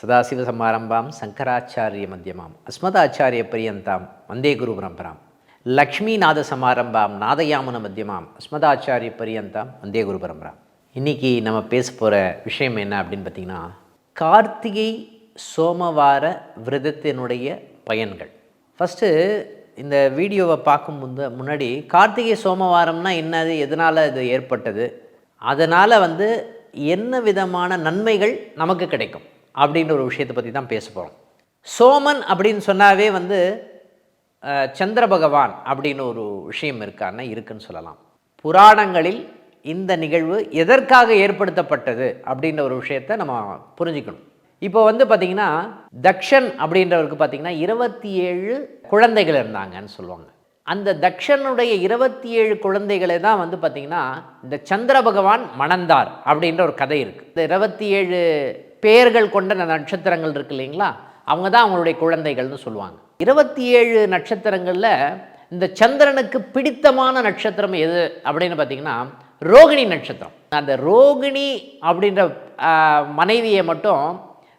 சதாசிவசமாரம்பாம் சங்கராச்சாரிய மத்தியமாம் அஸ்மதாச்சாரிய பரியந்தாம் வந்தே குரு பரம்பராம் லக்ஷ்மிநாதசமாரம்பாம் நாதயாமுன மத்தியமாம் அஸ்மதாச்சாரிய பரியந்தாம் வந்தே குரு பரம்பராம். இன்றைக்கி நம்ம பேச போகிற விஷயம் என்ன அப்படின்னு பார்த்திங்கன்னா, கார்த்திகை சோமவார விரதத்தினுடைய பயன்கள். ஃபஸ்ட்டு இந்த வீடியோவை பார்க்கும் முன்னாடி கார்த்திகை சோமவாரம்னா என்னது, எதனால் இது ஏற்பட்டது, அதனால் என்ன விதமான நன்மைகள் நமக்கு கிடைக்கும் அப்படின்ற ஒரு விஷயத்தை பற்றி தான் பேச போகிறோம். சோமன் அப்படின்னு சொன்னாவே சந்திர பகவான் அப்படின்னு ஒரு விஷயம் இருக்குன்னு சொல்லலாம். புராணங்களில் இந்த நிகழ்வு எதற்காக ஏற்படுத்தப்பட்டது அப்படின்ற ஒரு விஷயத்தை நம்ம புரிஞ்சுக்கணும். இப்போ பார்த்திங்கன்னா, தக்ஷன் அப்படின்றவருக்கு பார்த்திங்கன்னா 27 குழந்தைகள் இருந்தாங்கன்னு சொல்லுவாங்க. அந்த தக்ஷனுடைய 27 குழந்தைகளை தான் பார்த்திங்கன்னா இந்த சந்திர பகவான் மணந்தார் அப்படின்ற ஒரு கதை இருக்குது. இந்த 27 பெயர்கள் கொண்ட நட்சத்திரங்கள் இருக்கு இல்லைங்களா, அவங்க தான் அவங்களுடைய குழந்தைகள்னு சொல்லுவாங்க. 27 நட்சத்திரங்களில் இந்த சந்திரனுக்கு பிடித்தமான நட்சத்திரம் எது அப்படின்னு பார்த்திங்கன்னா ரோகிணி நட்சத்திரம். அந்த ரோகிணி அப்படின்ற மனைவியை மட்டும்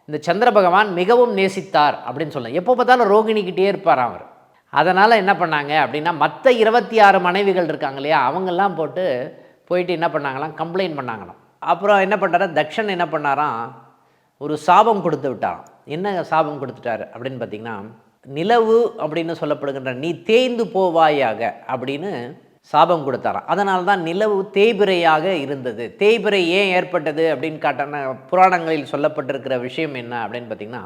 இந்த சந்திர பகவான் மிகவும் நேசித்தார் அப்படின்னு சொல்லலாம். எப்போ பார்த்தாலும் ரோகிணிக்கிட்டே இருப்பார் அவர். அதனால் என்ன பண்ணாங்க அப்படின்னா, மற்ற 26 மனைவிகள் இருக்காங்க இல்லையா, அவங்கெல்லாம் போயிட்டு என்ன பண்ணாங்களாம், கம்ப்ளைண்ட் பண்ணாங்களாம். அப்புறம் என்ன பண்ணுறாரு, தக்ஷன் என்ன பண்ணாராம், ஒரு சாபம் கொடுத்து விட்டாராம். என்ன சாபம் கொடுத்துட்டார் அப்படின்னு பார்த்திங்கன்னா, நிலவு அப்படின்னு சொல்லப்படுகின்ற நீ தேய்ந்து போவாயாக அப்படின்னு சாபம் கொடுத்தாராம். அதனால தான் நிலவு தேய்பிரையாக இருந்தது. தேய்பிரை ஏன் ஏற்பட்டது அப்படின்னு காட்டான புராணங்களில் சொல்லப்பட்டிருக்கிற விஷயம் என்ன அப்படின்னு பார்த்திங்கன்னா,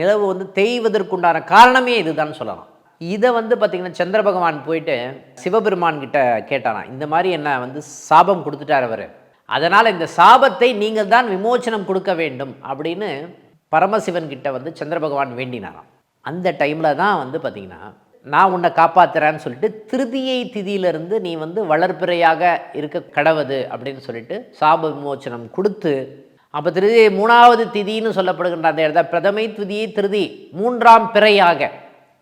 நிலவு தேய்வதற்குண்டான காரணமே இதுதான் சொல்லலாம். இதை பார்த்திங்கன்னா சந்திர பகவான் போயிட்டு சிவபெருமான் கிட்ட கேட்டாராம், இந்த மாதிரி என்ன சாபம் கொடுத்துட்டார் அவர், அதனால் இந்த சாபத்தை நீங்கள் தான் விமோச்சனம் கொடுக்க வேண்டும் அப்படின்னு பரமசிவன் கிட்ட சந்திர பகவான் வேண்டினாராம். அந்த டைமில் தான் பார்த்திங்கன்னா, நான் உன்னை காப்பாற்றுறேன்னு சொல்லிட்டு திருதியை திதியிலிருந்து நீ வளர்ப்பிறையாக இருக்க கடவுது அப்படின்னு சொல்லிட்டு சாப விமோச்சனம் கொடுத்து, அப்போ திருதி 3வது திதின்னு சொல்லப்படுகின்ற அந்த இடத்த பிரதமை திதியை திருதி 3ஆம் பிறையாக,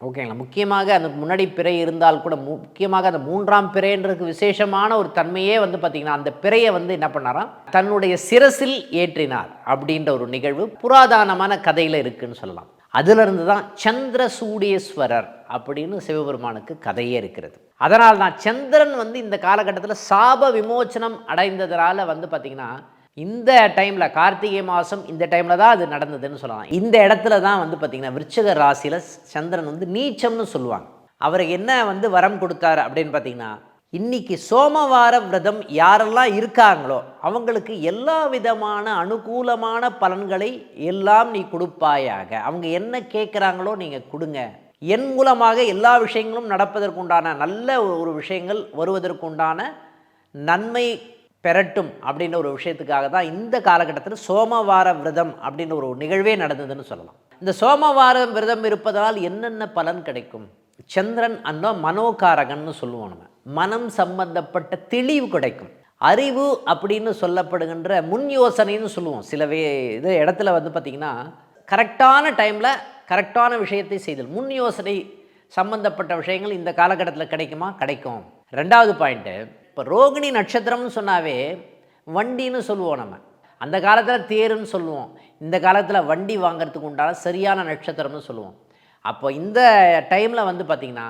ஓகேங்களா. முக்கியமாக அதுக்கு முன்னாடி பிறை இருந்தால் கூட முக்கியமாக அந்த 3ஆம் பிறைன்றதுக்கு விசேஷமான ஒரு தன்மையே பார்த்திங்கன்னா அந்த பிறையை என்ன பண்ணாராம், தன்னுடைய சிரசில் ஏற்றினார் அப்படின்ற ஒரு நிகழ்வு புராதனமான கதையில் இருக்குதுன்னு சொல்லலாம். அதிலிருந்து தான் சந்திரசூடேஸ்வரர் அப்படின்னு சிவபெருமானுக்கு கதையே இருக்கிறது. அதனால் தான் சந்திரன் இந்த காலகட்டத்தில் சாப விமோச்சனம் அடைந்ததனால பார்த்திங்கன்னா இந்த டைமில் கார்த்திகை மாதம் இந்த டைமில் தான் அது நடந்ததுன்னு சொல்லலாம். இந்த இடத்துல தான் பார்த்திங்கன்னா விருச்சிக ராசியில் சந்திரன் நீச்சம்னு சொல்லுவாங்க. அவருக்கு என்ன வரம் கொடுத்தாரு அப்படின்னு பார்த்திங்கன்னா, இன்றைக்கி சோமவார விரதம் யாரெல்லாம் இருக்காங்களோ அவங்களுக்கு எல்லா விதமான அனுகூலமான பலன்களை எல்லாம் நீ கொடுப்பாயாக. அவங்க என்ன கேட்குறாங்களோ நீங்கள் கொடுங்க. என் மூலமாக எல்லா விஷயங்களும் நடப்பதற்குண்டான நல்ல ஒரு விஷயங்கள் வருவதற்குண்டான நன்மை பெறட்டும் அப்படின்ற ஒரு விஷயத்துக்காக தான் இந்த காலகட்டத்தில் சோமவார விரதம் அப்படின்ற ஒரு நிகழ்வே நடந்ததுன்னு சொல்லலாம். இந்த சோமவார விரதம் இருப்பதால் என்னென்ன பலன் கிடைக்கும்? சந்திரன் அந்த மனோகாரகன்னு சொல்லுவோம். நம்ம மனம் சம்பந்தப்பட்ட தெளிவு கிடைக்கும். அறிவு அப்படின்னு சொல்லப்படுகின்ற முன் யோசனைன்னு சொல்லுவோம். சில இடத்துல பார்த்திங்கன்னா கரெக்டான டைமில் கரெக்டான விஷயத்தை செய்தல், முன் யோசனை சம்பந்தப்பட்ட விஷயங்கள் இந்த காலகட்டத்தில் கிடைக்குமா? கிடைக்கும். 2வது பாயிண்ட்டு, இப்போ ரோகிணி நட்சத்திரம்னு சொன்னாவே வண்டின்னு சொல்லுவோம். நம்ம அந்த காலத்தில் தேருன்னு சொல்லுவோம். இந்த காலத்தில் வண்டி வாங்கிறதுக்கு உண்டான சரியான நட்சத்திரம்னு சொல்லுவோம். அப்போ இந்த டைமில் பார்த்திங்கன்னா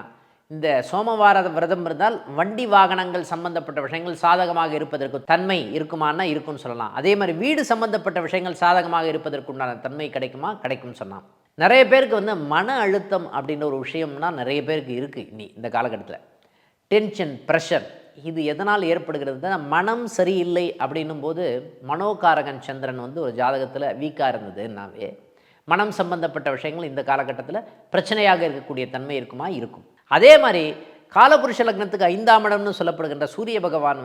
இந்த சோமவார விரதம் இருந்தால் வண்டி வாகனங்கள் சம்பந்தப்பட்ட விஷயங்கள் சாதகமாக இருப்பதற்கு தன்மை இருக்குமானா இருக்குன்னு சொல்லலாம். அதே மாதிரி வீடு சம்பந்தப்பட்ட விஷயங்கள் சாதகமாக இருப்பதற்கு உண்டான தன்மை கிடைக்குமா? கிடைக்கும்னு சொன்னான். நிறைய பேருக்கு மன அழுத்தம் அப்படின்ற ஒரு விஷயம்னா நிறைய பேருக்கு இருக்குது. இந்த காலகட்டத்தில் டென்ஷன், ப்ரெஷர், இது எதனால் ஏற்படுகிறது? மனம் சரியில்லை அப்படின்னும் போது மனோகாரகன் சந்திரன் ஒரு ஜாதகத்தில் வீக்காக இருந்ததுன்னாவே மனம் சம்பந்தப்பட்ட விஷயங்கள் இந்த காலகட்டத்தில் பிரச்சனையாக இருக்கக்கூடிய தன்மை இருக்குமா? இருக்கும். அதே மாதிரி காலபுருஷ லக்னத்துக்கு 5ஆம் இடம்னு சொல்லப்படுகின்ற சூரிய பகவான்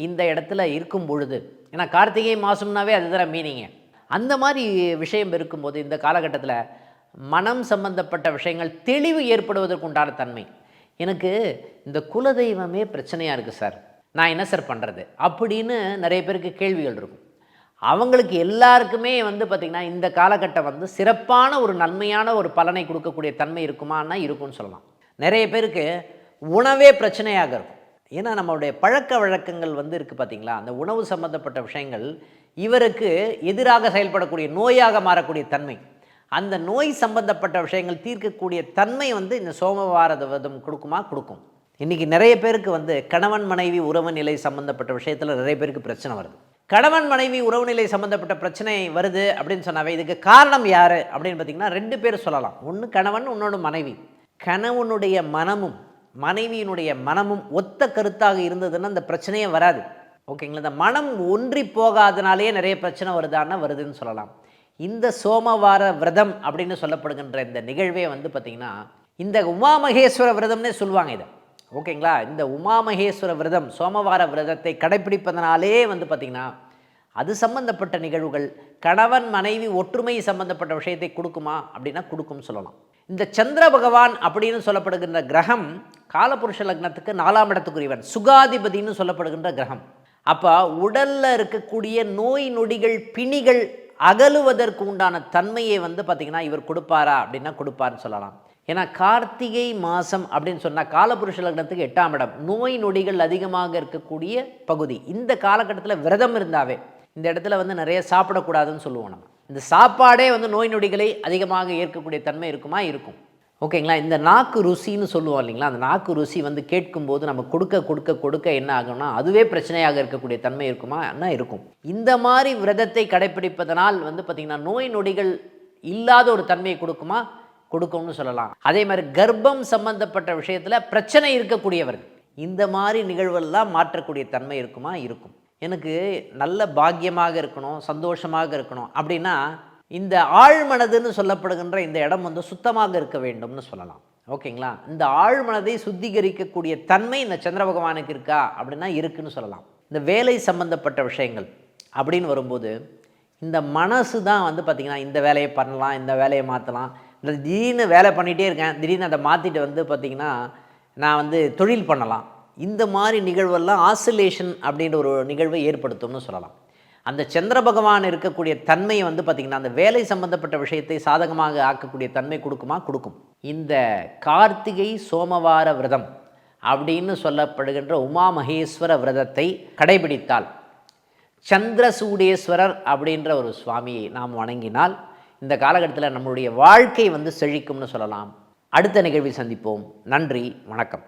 இந்த இடத்துல இருக்கும் பொழுது, ஏன்னா கார்த்திகை மாதம்னாவே அதுதான் மீனிங்க. அந்த மாதிரி விஷயம் இருக்கும்போது இந்த காலகட்டத்தில் மனம் சம்பந்தப்பட்ட விஷயங்கள் தெளிவு ஏற்படுவதற்கு உண்டான தன்மை. எனக்கு இந்த குலதெய்வமே பிரச்சனையாக இருக்குது சார், நான் என்ன சார் பண்ணுறது அப்படின்னு நிறைய பேருக்கு கேள்விகள் இருக்கும். அவங்களுக்கு எல்லாருக்குமே பார்த்திங்கன்னா இந்த காலகட்டம் சிறப்பான ஒரு நன்மையான ஒரு பலனை கொடுக்கக்கூடிய தன்மை இருக்குமான்னா இருக்கும்னு சொல்லலாம். நிறைய பேருக்கு உணவே பிரச்சனையாக இருக்கும். ஏன்னா நம்மளுடைய பழக்க வழக்கங்கள் இருக்குது பார்த்திங்களா, அந்த உணவு சம்மந்தப்பட்ட விஷயங்கள் இவருக்கு எதிராக செயல்படக்கூடிய நோயாக மாறக்கூடிய தன்மை. அந்த நோய் சம்பந்தப்பட்ட விஷயங்கள் தீர்க்கக்கூடிய தன்மை வந்து இந்த சோமவார விரதம் கொடுக்குமா? கொடுக்கும். இன்றைக்கி நிறைய பேருக்கு வந்து கணவன் மனைவி உறவு நிலை சம்மந்தப்பட்ட விஷயத்தில் நிறைய பேருக்கு பிரச்சனை வருது. கணவன் மனைவி உறவு நிலை சம்மந்தப்பட்ட பிரச்சனை வருது அப்படின்னு சொன்னாவே இதுக்கு காரணம் யார் அப்படின்னு பார்த்திங்கன்னா 2 பேர் சொல்லலாம். ஒன்று கணவன், இன்னொன்று மனைவி. கணவனுடைய மனமும் மனைவியினுடைய மனமும் ஒத்த கருத்தாக இருந்ததுன்னா அந்த பிரச்சனையே வராது. ஓகேங்களா? இந்த மனம் ஒன்றி போகாதனாலேயே நிறைய பிரச்சனை வருதான்னா வருதுன்னு சொல்லலாம். இந்த சோமவார விரதம் அப்படின்னு சொல்லப்படுகின்ற இந்த நிகழ்வே வந்து பார்த்திங்கன்னா இந்த உமாமகேஸ்வர விரதம்னே சொல்லுவாங்க இதை. ஓகேங்களா? இந்த உமாமகேஸ்வர விரதம் சோமவார விரதத்தை கடைப்பிடிப்பதனாலே வந்து பார்த்திங்கன்னா அது சம்பந்தப்பட்ட நிகழ்வுகள் கணவன் மனைவி ஒற்றுமை சம்பந்தப்பட்ட விஷயத்தை கொடுக்குமா அப்படின்னா கொடுக்கும்னு சொல்லலாம். இந்த சந்திர பகவான் அப்படின்னு சொல்லப்படுகின்ற கிரகம் காலபுருஷ லக்னத்துக்கு 4ஆம் இடத்துக்குரியவன், சுகாதிபதினு சொல்லப்படுகின்ற கிரகம். அப்போ உடலில் இருக்கக்கூடிய நோய் நொடிகள் பிணிகள் அகலுவதற்கு உண்டான தன்மையை வந்து பார்த்திங்கன்னா இவர் கொடுப்பாரா அப்படின்னா கொடுப்பார்னு சொல்லலாம். ஏன்னா கார்த்திகை மாதம் அப்படின்னு சொன்னால் காலபுருஷ லக்னத்துக்கு 8ஆம் இடம், நோய் நொடிகள் அதிகமாக இருக்கக்கூடிய பகுதி. இந்த காலகட்டத்தில் விரதம் இருந்தாவே இந்த இடத்துல வந்து நிறைய சாப்பிடக்கூடாதுன்னு சொல்லுவோம் நம்ம. இந்த சாப்பாடே வந்து நோய் நொடிகளை அதிகமாக ஏற்கக்கூடிய தன்மை இருக்குமா? இருக்கும். ஓகேங்களா? இந்த நாக்கு ருசின்னு சொல்லுவோம் இல்லைங்களா? அந்த நாக்கு ருசி வந்து கேட்கும்போது நம்ம கொடுக்க என்ன ஆகும்னா அதுவே பிரச்சனையாக இருக்கக்கூடிய தன்மை இருக்குமா? என்ன இருக்கும். இந்த மாதிரி விரதத்தை கடைப்பிடிப்பதனால் வந்து பார்த்திங்கன்னா நோய் நொடிகள் இல்லாத ஒரு தன்மையை கொடுக்குமா? கொடுக்கும்னு சொல்லலாம். அதே மாதிரி கர்ப்பம் சம்பந்தப்பட்ட விஷயத்தில் பிரச்சனை இருக்கக்கூடியவர்கள் இந்த மாதிரி நிகழ்வெல்லாம் மாற்றக்கூடிய தன்மை இருக்குமா? இருக்கும். எனக்கு நல்ல பாக்கியமாக இருக்கணும், சந்தோஷமாக இருக்கணும் அப்படின்னா இந்த ஆழ்மனதுன்னு சொல்லப்படுகின்ற இந்த இடம் வந்து சுத்தமாக இருக்க வேண்டும்னு சொல்லலாம். ஓகேங்களா? இந்த ஆழ்மனதை சுத்திகரிக்கக்கூடிய தன்மை இந்த சந்திர பகவானுக்கு இருக்கா அப்படின்னா இருக்குன்னு சொல்லலாம். இந்த வேலை சம்பந்தப்பட்ட விஷயங்கள் அப்படின்னு வரும்போது இந்த மனசு தான் வந்து பார்த்திங்கன்னா இந்த வேலையை பண்ணலாம், இந்த வேலையை மாற்றலாம், இல்லை திடீர்னு வேலை பண்ணிகிட்டே இருக்கேன், திடீர்னு அதை மாற்றிட்டு வந்து பார்த்திங்கன்னா நான் வந்து தொழில் பண்ணலாம். இந்த மாதிரி நிகழ்வெல்லாம் ஆசிலேஷன் அப்படின்ற ஒரு நிகழ்வை ஏற்படுத்தும்னு சொல்லலாம். அந்த சந்திர பகவான் இருக்கக்கூடிய தன்மையை வந்து பார்த்திங்கன்னா அந்த வேலை சம்பந்தப்பட்ட விஷயத்தை சாதகமாக ஆக்கக்கூடிய தன்மை கொடுக்குமா? கொடுக்கும். இந்த கார்த்திகை சோமவார விரதம் அப்படின்னு சொல்லப்படுகின்ற உமாமகேஸ்வர விரதத்தை கடைபிடித்தால் சந்திரசூடேஸ்வரர் அப்படின்ற ஒரு சுவாமியை நாம் வணங்கினால் இந்த காலகட்டத்தில் நம்மளுடைய வாழ்க்கை வந்து செழிக்கும்னு சொல்லலாம். அடுத்த நிகழ்வில் சந்திப்போம். நன்றி, வணக்கம்.